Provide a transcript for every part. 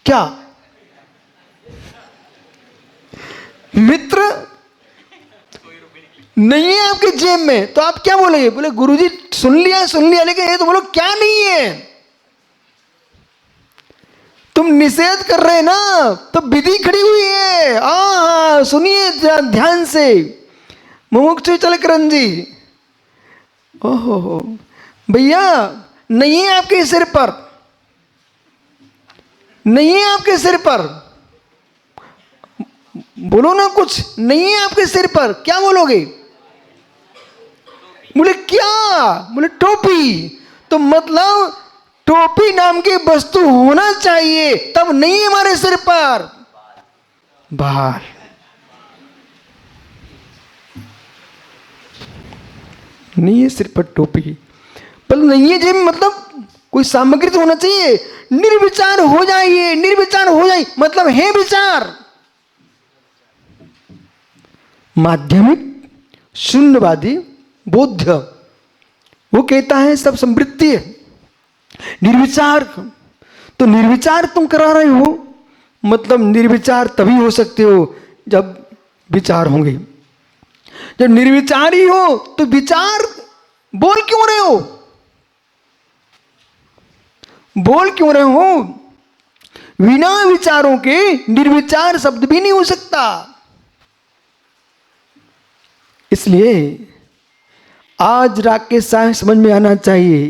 क्या मित्र नहीं है आपके जेब में तो आप क्या बोलेंगे? बोले गुरुजी सुन लिया, लेकिन ये तो बोलो क्या नहीं है। तुम निषेध कर रहे हैं ना, तो विधि खड़ी हुई है। हाँ सुनिए ध्यान से मुमुक्षु चलकरण जी। ओहो भैया, नहीं है आपके सिर पर, नहीं है आपके सिर पर, बोलो ना कुछ, नहीं है आपके सिर पर, क्या बोलोगे? बोले क्या? बोले टोपी। तो मतलब टोपी नाम की वस्तु होना चाहिए, तब नहीं है हमारे सिर पर बाल। नहीं है सिर पर टोपी, पर नहीं है जेब में, मतलब कोई सामग्री तो होना चाहिए। निर्विचार हो जाइए, निर्विचार हो जाइए, मतलब है विचार। माध्यमिक शून्यवादी बौद्ध वो कहता है सब समृद्धि है, निर्विचार। तो निर्विचार तुम करा रहे हो, मतलब निर्विचार तभी हो सकते हो जब विचार होंगे। जब निर्विचार ही हो तो विचार बोल क्यों रहे हो? बोल क्यों रहे हो? बिना विचारों के निर्विचार शब्द भी नहीं हो सकता। इसलिए आज राकेश साहब समझ में आना चाहिए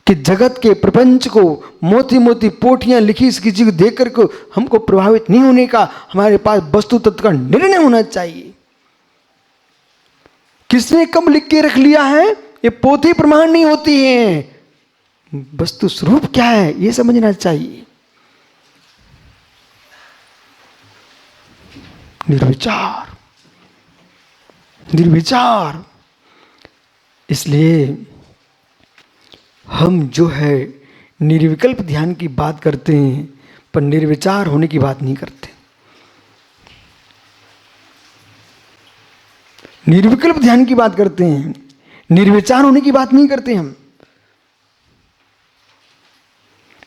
कि जगत के प्रपंच को मोती मोती पोटियां लिखी इस किसी को देख कर हमको प्रभावित नहीं होने का, हमारे पास वस्तु तत्व का निर्णय होना चाहिए। किसने कब लिख के रख लिया है ये पोथी प्रमाण नहीं होती है, वस्तु स्वरूप क्या है ये समझना चाहिए। निर्विचार, निर्विचार। इसलिए हम जो है निर्विकल्प ध्यान की बात करते हैं, पर निर्विचार होने की बात नहीं करते। निर्विकल्प ध्यान की बात करते हैं, निर्विचार होने की बात नहीं करते हम।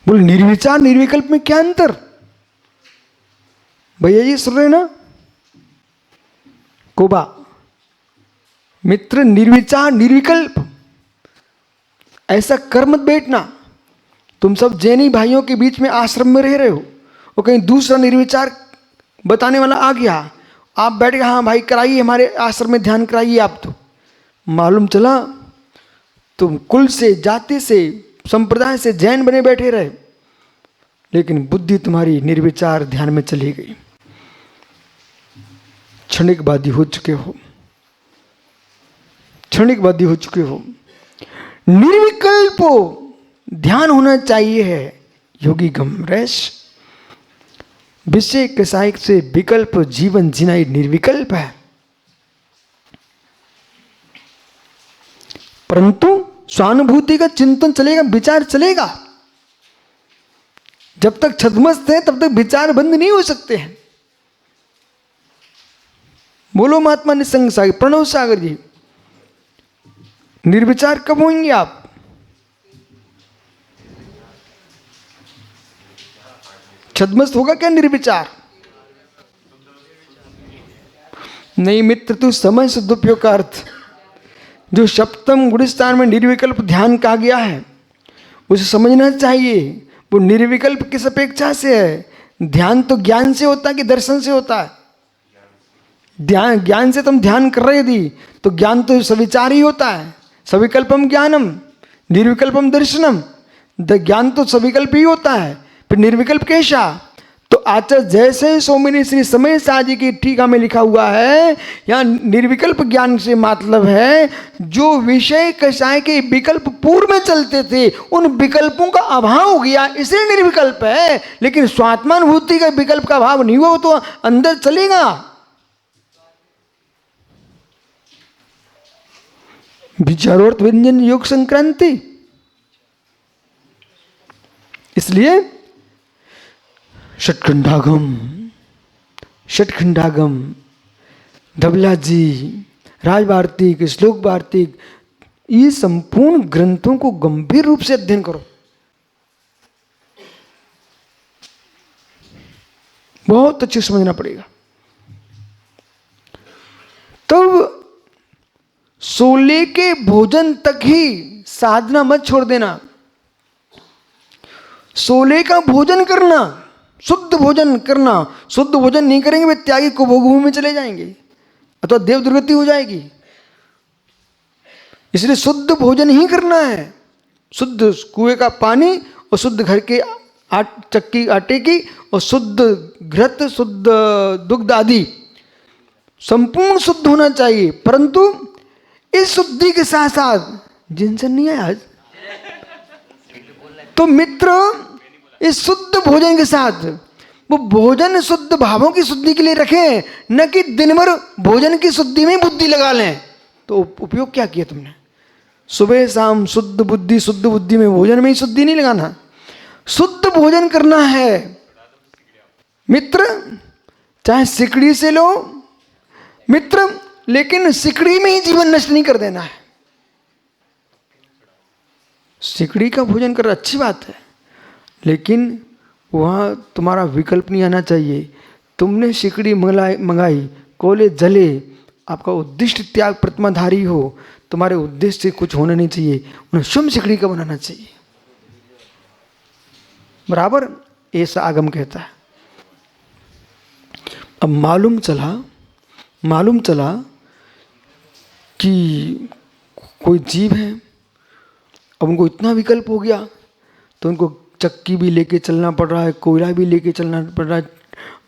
बोले निर्विचार निर्विकल्प में क्या अंतर? भैया जी सुन रहे ना? कोबा मित्र, निर्विचार निर्विकल्प ऐसा कर मत बैठना। तुम सब जैनी भाइयों के बीच में आश्रम में रह रहे हो, वो कहीं दूसरा निर्विचार बताने वाला आ गया, आप बैठ गए हाँ भाई कराइए हमारे आश्रम में ध्यान कराइए। आप तो मालूम चला तुम कुल से, जाति से, संप्रदाय से जैन बने बैठे रहे, लेकिन बुद्धि तुम्हारी निर्विचार ध्यान में चली गई। क्षणिकवादी हो चुके हो, क्षणिकवादी हो चुके हो। निर्विकल्प ध्यान होना चाहिए है योगी गमरेश। विषय कसायक से विकल्प जीवन जीना ही निर्विकल्प है। परंतु स्वानुभूति का चिंतन चलेगा, विचार चलेगा। जब तक छद्मस्त है तब तक विचार बंद नहीं हो सकते हैं। बोलो महात्मा निसंग सागर, प्रणव सागर जी, निर्विचार कब होंगे आप? छद्मस्त होगा क्या निर्विचार? नहीं मित्र, तू समझ सदुपयोग का अर्थ। जो सप्तम गुणस्थान में निर्विकल्प ध्यान कहा गया है उसे समझना चाहिए। वो निर्विकल्प किस अपेक्षा से है? ध्यान तो ज्ञान से होता है कि दर्शन से होता है? ध्यान, ज्ञान से तुम ध्यान कर रहे थी तो ज्ञान तो सविचार ही होता है। सविकल्पम ज्ञानम निर्विकल्पम दर्शनम। ज्ञान तो सविकल्प ही होता है, फिर निर्विकल्प कैसा? तो आचार्य जैसे स्वामी श्री समय साजी की टीका में लिखा हुआ है, यहाँ निर्विकल्प ज्ञान से मतलब है जो विषय कषाय के विकल्प पूर्व में चलते थे उन विकल्पों का अभाव हो गया, इसलिए निर्विकल्प है। लेकिन स्वात्मानुभूति का विकल्प का अभाव नहीं हुआ तो अंदर चलेगा। विचारोर्थ व्यंजन योग संक्रांति। इसलिए षटखंडागम, षटखंडागम, धबला जी, राज वार्तिक, श्लोक वार्तिक, ये संपूर्ण ग्रंथों को गंभीर रूप से अध्ययन करो। बहुत अच्छे से समझना पड़ेगा। तब सोले के भोजन तक ही साधना मत छोड़ देना। सोले का भोजन करना, शुद्ध भोजन करना। शुद्ध भोजन नहीं करेंगे वे त्यागी को भोगभूमि में चले जाएंगे अथवा देव दुर्गति हो जाएगी। इसलिए शुद्ध भोजन ही करना है। शुद्ध कुएं का पानी और शुद्ध घर के चक्की आटे की और शुद्ध घृत, शुद्ध दुग्ध आदि संपूर्ण शुद्ध होना चाहिए। परंतु इस शुद्धि के साथ साथ जिनसे नहीं है आज तो मित्र, इस शुद्ध भोजन के साथ वो भोजन शुद्ध भावों की शुद्धि के लिए रखें, न कि दिन भर भोजन की शुद्धि में बुद्धि लगा लें। तो उपयोग क्या किया तुमने? सुबह शाम शुद्ध बुद्धि में, भोजन में ही शुद्धि नहीं लगाना। शुद्ध भोजन करना है मित्र, चाहे सिकड़ी से लो मित्र, लेकिन सिकड़ी में ही जीवन नष्ट नहीं कर देना है। सिकड़ी का भोजन कर अच्छी बात है, लेकिन वहाँ तुम्हारा विकल्प नहीं आना चाहिए। तुमने सिकड़ी मंगाई, कोयले जले, आपका उद्दिष्ट त्याग प्रतिमाधारी हो, तुम्हारे उद्देश्य से कुछ होना नहीं चाहिए, उन्हें स्वयं सिकड़ी का बनाना चाहिए। बराबर ऐसा आगम कहता है। अब मालूम चला कि कोई जीव है, अब उनको इतना विकल्प हो गया तो उनको चक्की भी लेके चलना पड़ रहा है, कोयला भी लेके चलना पड़ रहा है,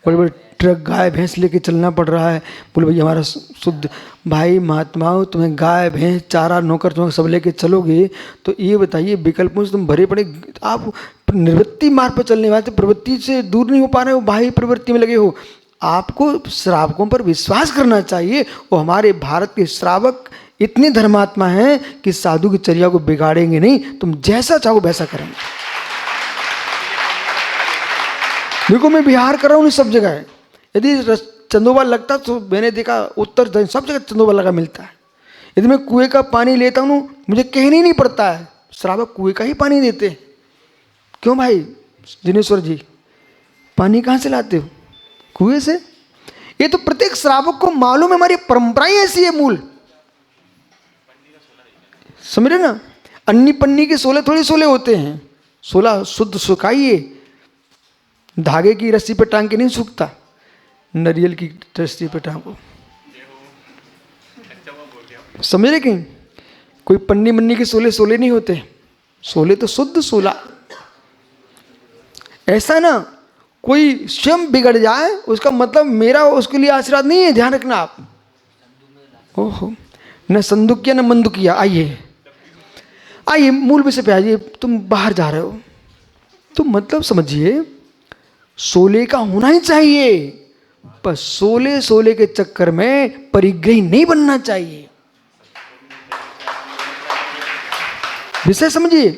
बड़े बड़े ट्रक गाय भैंस लेके चलना पड़ रहा है। बोले भाई हमारा शुद्ध भाई महात्माओं, तुम्हें गाय भैंस चारा नौकर तुम्हें सब लेके चलोगे तो ये बताइए विकल्पों से तुम भरे पड़े, आप निवृत्ति मार्ग पर चलने वाले, प्रवृत्ति से दूर नहीं हो पा रहे हो, बाह्य प्रवृत्ति में लगे हो। आपको श्रावकों पर विश्वास करना चाहिए। और हमारे भारत के श्रावक इतने धर्मात्मा हैं कि साधु की चर्या को बिगाड़ेंगे नहीं, तुम जैसा चाहो वैसा करेंगे। देखो मैं बिहार कर रहा हूँ सब जगह, यदि चंदोबा लगता तो मैंने देखा उत्तर दक्षिण सब जगह चंदोबा लगा मिलता है। यदि मैं कुएं का पानी लेता हूँ मुझे कहना ही नहीं पड़ता है, श्रावक कुएं का ही पानी देते। क्यों भाई दिनेश्वर जी, पानी कहाँ से लाते हो? कुएं से। ये तो प्रत्येक श्रावक को मालूम है, हमारी परंपराएं ऐसी है मूल, समझ रहे ना। अन्नी पन्नी के 16 थोड़ी 16 होते हैं, 16 शुद्ध सुखाइए, धागे की रस्सी पे टांग के नहीं सूखता, नारियल की रस्सी पे टांगो। समझ रहे? कहीं कोई पन्नी मन्नी के 16 नहीं होते, 16 तो शुद्ध 16। ऐसा ना कोई स्वयं बिगड़ जाए उसका मतलब मेरा उसके लिए आशीर्वाद नहीं है, ध्यान रखना आप। ओहो, न संदुकिया न मंदुकिया। आइए मूल विषय पे आइए। तुम बाहर जा रहे हो तो मतलब समझिए 16 का होना ही चाहिए, पर 16 के चक्कर में परिग्रही नहीं बनना चाहिए। विषय समझिए।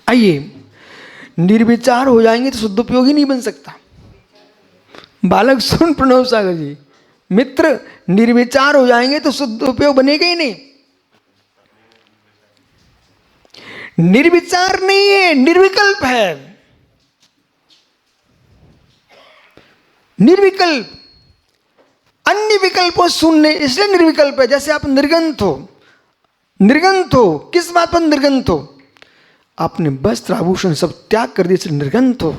आइए, निर्विचार हो जाएंगे तो शुद्धोपयोगी नहीं बन सकता। बालक सुन प्रणव सागर जी, मित्र निर्विचार हो जाएंगे तो शुद्धोपयोग बनेगा ही नहीं। निर्विचार नहीं है, निर्विकल्प है। निर्विकल्प, अन्य विकल्पों सुनने, इसलिए निर्विकल्प है। जैसे आप निर्गंत हो, किस बात पर निर्गंत हो? आपने वस्त्र आभूषण सब त्याग कर दिए, इसलिए निर्गंत हो।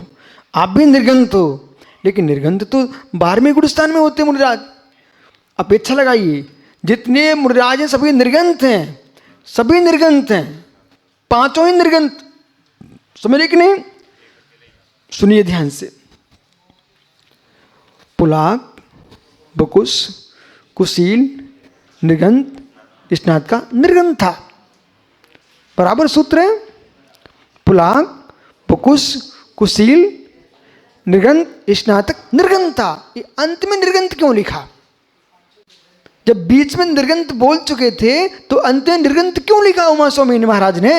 आप भी निर्गंत हो, लेकिन निर्गंत तो 12वें गुणस्थान में होते मुनिराज। अपेक्षा लगाइए, जितने मुनिराज हैं सभी निर्गंत हैं, सभी निर्गंत हैं, 5 ही निर्गंत। समझ रहे कि नहीं? सुनिए ध्यान से। पुलाक, बकुश, कुशील, निर्गंत, स्नात का निर्गंत था। बराबर सूत्र है। पुलाक, बकुश, कुशील, निर्गंत, स्नातक निर्गंत था। ये अंत में निर्गंत क्यों लिखा? जब बीच में निर्गंत बोल चुके थे तो अंत में निर्गंत क्यों लिखा उमा स्वामी महाराज ने?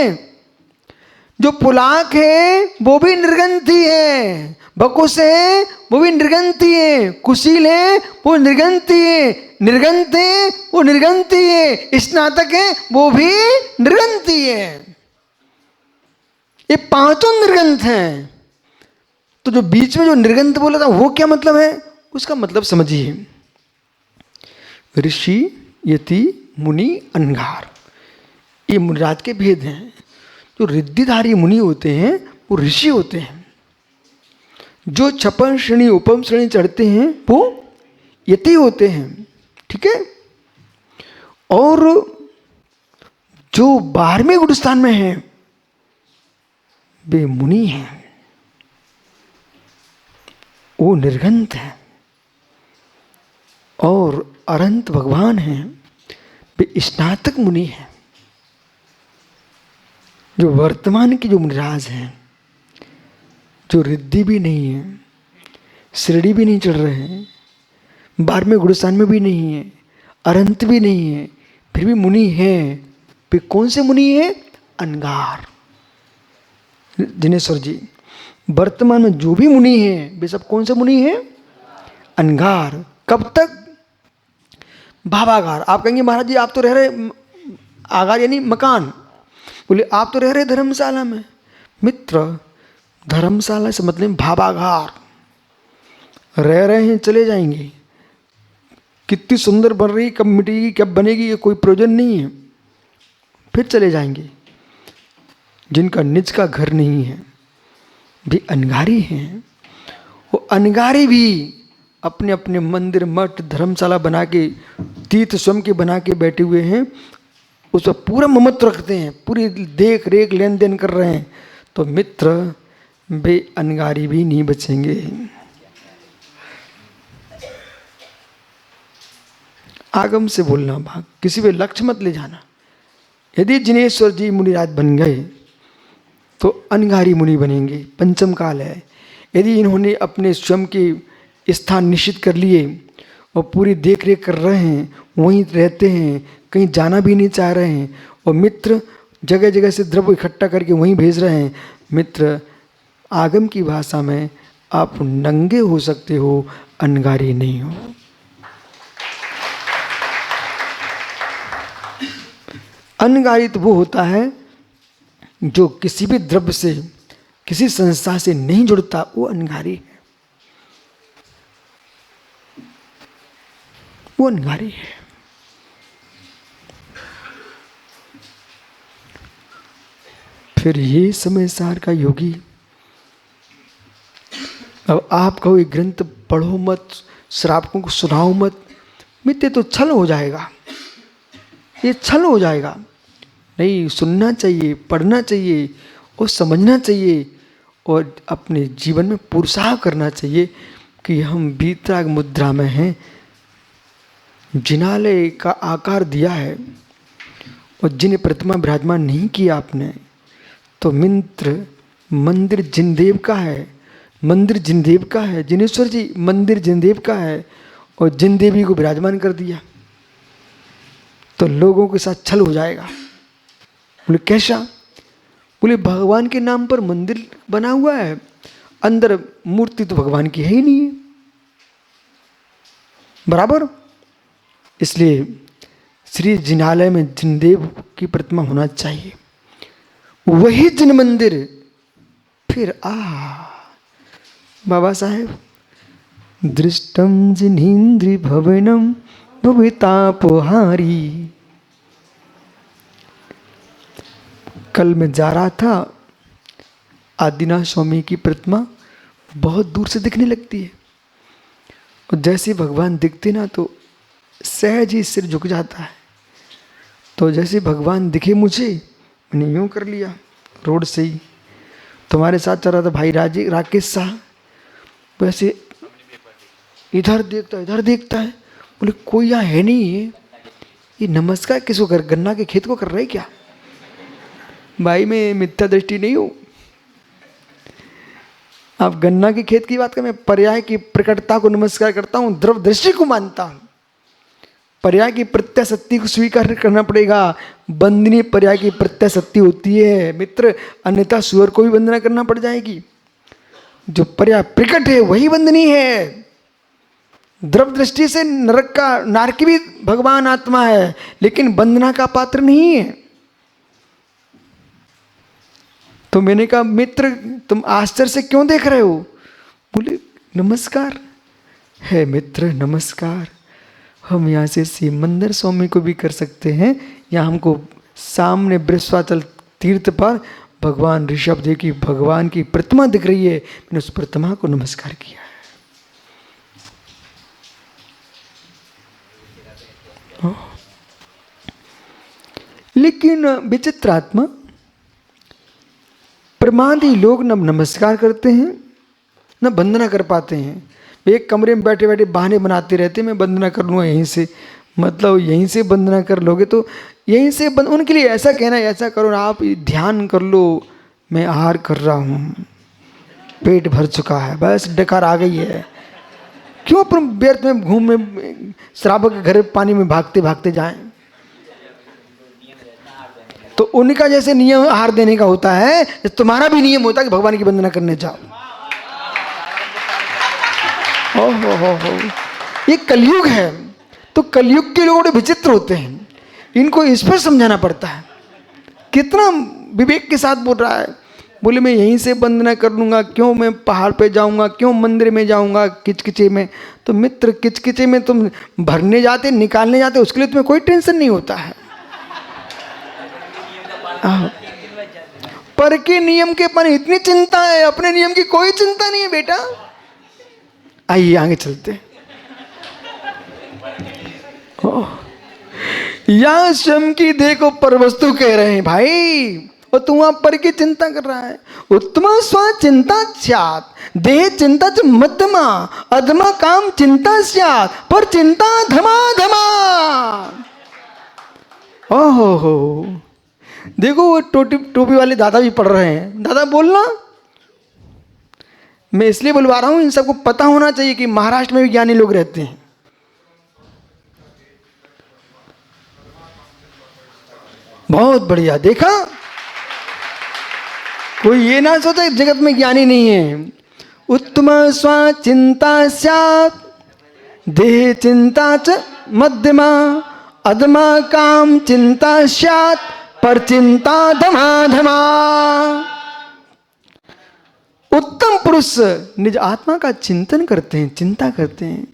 जो पुलाक है वो भी निर्गंत ही है, बकुश है वो भी निर्गंत ही है, कुशील है वो निर्गंत ही है, निर्गंत है वो निर्गंत ही है, स्नातक है वो भी निर्गंत ही है। ये 5 निर्गंत हैं। तो जो बीच में जो निर्गंत बोला था वो क्या मतलब है, उसका मतलब समझिए। ऋषि, यति, मुनि, अनगार, ये मुनिराज के भेद हैं। जो रिद्धिधारी मुनि होते हैं वो ऋषि होते हैं। जो छपन श्रेणी उपम श्रेणी चढ़ते हैं वो यति होते हैं, ठीक है। और जो 12वें गुण स्थान में है वे मुनि हैं, वो निर्गंत है। और अनंत भगवान हैं, वे स्नातक मुनि हैं। जो वर्तमान की जो मुनिराज हैं, जो रिद्धि भी नहीं है, श्रेणी भी नहीं चढ़ रहे हैं, 12वें गुणस्थान में भी नहीं है, अनंत भी नहीं है, फिर भी मुनि हैं। वे कौन से मुनि हैं? अनगार। जिनेश्वर जी, वर्तमान में जो भी मुनि हैं वे सब कौन से मुनि हैं? अनगार। कब तक? भावागार। आप कहेंगे महाराज जी आप तो रह रहे, आगार यानी मकान, बोले आप तो रह रहे धर्मशाला में। मित्र, धर्मशाला से मतलब भावागार। रह रहे हैं, चले जाएंगे। कितनी सुंदर बन रही, कब मिटेगी, कब बनेगी, ये कोई प्रयोजन नहीं है, फिर चले जाएंगे। जिनका निज का घर नहीं है भी अनगारी हैं। वो अनगारी भी अपने अपने मंदिर, मठ, धर्मशाला बना के, तीर्थ स्वयं के बना के बैठे हुए हैं, उस पर पूरा ममत्व रखते हैं, पूरी देख रेख लेन देन कर रहे हैं। तो मित्र, वे अनगारी भी नहीं बचेंगे। आगम से बोलना भाग, किसी पे लक्ष्य मत ले जाना। यदि जिनेश्वर जी मुनिराज बन गए तो अनगारी मुनि बनेंगे, पंचम काल है। यदि इन्होंने अपने स्वयं के स्थान निश्चित कर लिए और पूरी देख रेख कर रहे हैं, वहीं रहते हैं, कहीं जाना भी नहीं चाह रहे हैं, और मित्र जगह जगह से द्रव्य इकट्ठा करके वहीं भेज रहे हैं, मित्र आगम की भाषा में आप नंगे हो सकते हो, अनगारी नहीं हो। अनगारी तो वो होता है जो किसी भी द्रव्य से, किसी संस्था से नहीं जुड़ता, वो अनगारी है, वो अनगारी है। फिर ये समय सार का योगी, अब आप कहो ये ग्रंथ पढ़ो मत, श्रावकों को सुनाओ मत, मित्र तो छल हो जाएगा, ये छल हो जाएगा। नहीं, सुनना चाहिए, पढ़ना चाहिए और समझना चाहिए, और अपने जीवन में पुरुषार्थ करना चाहिए कि हम वीतराग मुद्रा में हैं। जिनालय का आकार दिया है और जिन्हें प्रतिमा विराजमान नहीं किया आपने, तो मित्र मंदिर जिनदेव का है, मंदिर जिनदेव का है। जिनेश्वर जी, मंदिर जिनदेव का है और जिनदेवी को विराजमान कर दिया, तो लोगों के साथ छल हो जाएगा। बोले कैसा? बोले भगवान के नाम पर मंदिर बना हुआ है, अंदर मूर्ति तो भगवान की है ही नहीं है, बराबर। इसलिए श्री जिनालय में जिनदेव की प्रतिमा होना चाहिए, वही जिन मंदिर। फिर बाबा साहेब, दृष्टम जिनेन्द्रि भवनम भवितापोहारी। कल मैं जा रहा था, आदिनाथ स्वामी की प्रतिमा बहुत दूर से दिखने लगती है, और जैसे भगवान दिखते ना तो सहज ही सिर झुक जाता है। तो जैसे भगवान दिखे मुझे, मैंने यूँ कर लिया रोड से ही। तुम्हारे साथ चल रहा था भाई राकेश शाह, वैसे इधर देखता है, बोले कोई यहाँ है नहीं है, ये नमस्कार किसको कर, गन्ना के खेत को कर रहे क्या? भाई मैं मिथ्या दृष्टि नहीं हूं, आप गन्ना के खेत की बात कर, मैं पर्याय की प्रकटता को नमस्कार करता हूं, द्रव दृष्टि को मानता हूं। पर्याय की प्रत्यय सत्य को स्वीकार करना पड़ेगा। बंदनी पर्याय की प्रत्यय सत्य होती है मित्र, अन्यथा सुअर को भी वंदना करना पड़ जाएगी। जो पर्याय प्रकट है वही वंदनीय है। द्रव दृष्टि से नरक का, नारकी भी भगवान आत्मा है, लेकिन वंदना का पात्र नहीं है। तो मैंने कहा मित्र तुम आश्चर्य से क्यों देख रहे हो? बोले नमस्कार है मित्र, नमस्कार। हम यहाँ से सिमंदर स्वामी को भी कर सकते हैं, या हमको सामने बृहस्पतिल तीर्थ पर भगवान ऋषभदेव की भगवान की प्रतिमा दिख रही है, मैंने उस प्रतिमा को नमस्कार किया है। लेकिन विचित्र आत्मा, प्रमादी लोग न नमस्कार करते हैं न वंदना कर पाते हैं। एक कमरे में बैठे बैठे बहाने बनाते रहते, मैं वंदना कर लूँगा यहीं से, मतलब यहीं से वंदना कर लोगे तो यहीं से उनके लिए ऐसा कहना है, ऐसा करो ना, आप ध्यान कर लो, मैं आहार कर रहा हूँ, पेट भर चुका है, बस डकार आ गई है। क्यों अपन व्यर्थ में घूम में श्रावक के घर पानी में भागते भागते जाएं? तो उनका जैसे नियम आहार देने का होता है, तुम्हारा भी नियम होता है कि भगवान की वंदना करने जाओ। हो, ये कलयुग है, तो कलयुग के लोग बड़े विचित्र होते हैं, इनको इस पर समझाना पड़ता है। कितना विवेक के साथ बोल रहा है, बोले मैं यहीं से वंदना कर लूँगा, क्यों मैं पहाड़ पे जाऊँगा, क्यों मंदिर में जाऊँगा किचकिचे में। तो मित्र, किचकिचे में तुम भरने जाते, निकालने जाते, उसके लिए तुम्हें कोई टेंशन नहीं होता है। पर के नियम के पर इतनी चिंता है, अपने नियम की कोई चिंता नहीं है बेटा। आइए आगे चलते। यहां स्वयं की देखो पर वस्तु कह रहे हैं भाई, और तू वहां पर की चिंता कर रहा है। उत्तम स्व चिंता स्यात्, देह चिंता च मध्यमा, अधमा काम चिंता स्यात्, पर चिंता धमा धमा। ओहो, देखो वो टोपी वाले दादा भी पढ़ रहे हैं। दादा बोलना, मैं इसलिए बुलवा रहा हूं, इन सबको पता होना चाहिए कि महाराष्ट्र में भी ज्ञानी लोग रहते हैं। बहुत बढ़िया, देखा, कोई ये ना सोचे जगत में ज्ञानी नहीं है। उत्तम स्व चिंता स्यात्, देह चिंता च मध्यमा, अधमा काम चिंता स्यात्, पर चिंता धमा धमा। उत्तम पुरुष निज आत्मा का चिंतन करते हैं, चिंता करते हैं।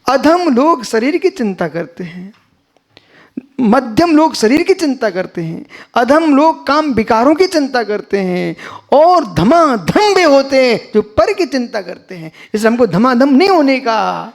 अधम लोग शरीर की चिंता करते हैं, मध्यम लोग शरीर की चिंता करते हैं, अधम लोग काम विकारों की चिंता करते हैं, और धमाधम वे होते हैं जो पर की चिंता करते हैं। इसलिए हमको धमाधम नहीं होने का।